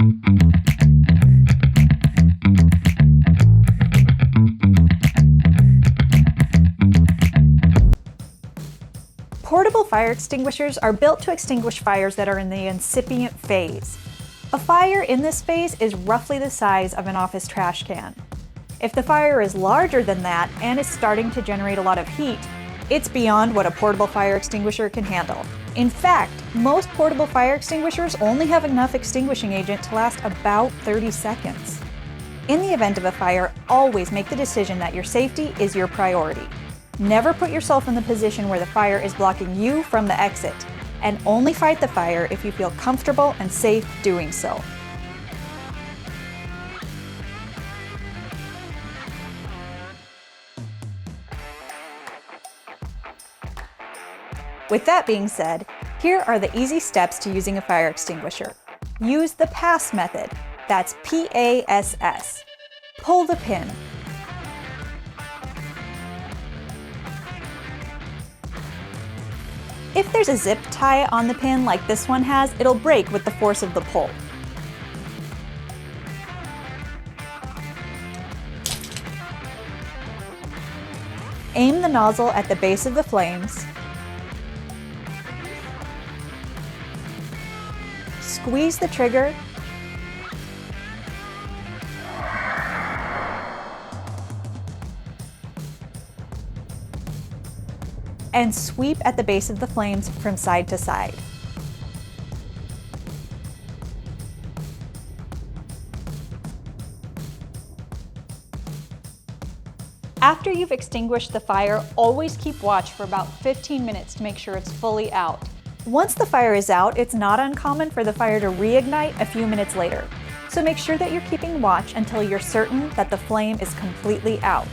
Portable fire extinguishers are built to extinguish fires that are in the incipient phase. A fire in this phase is roughly the size of an office trash can. If the fire is larger than that and is starting to generate a lot of heat, it's beyond what a portable fire extinguisher can handle. In fact, most portable fire extinguishers only have enough extinguishing agent to last about 30 seconds. In the event of a fire, always make the decision that your safety is your priority. Never put yourself in the position where the fire is blocking you from the exit, and only fight the fire if you feel comfortable and safe doing so. With that being said, here are the easy steps to using a fire extinguisher. Use the PASS method. That's P-A-S-S. Pull the pin. If there's a zip tie on the pin like this one has, it'll break with the force of the pull. Aim the nozzle at the base of the flames. Squeeze the trigger. And sweep at the base of the flames from side to side. After you've extinguished the fire, always keep watch for about 15 minutes to make sure it's fully out. Once the fire is out, it's not uncommon for the fire to reignite a few minutes later. So make sure that you're keeping watch until you're certain that the flame is completely out.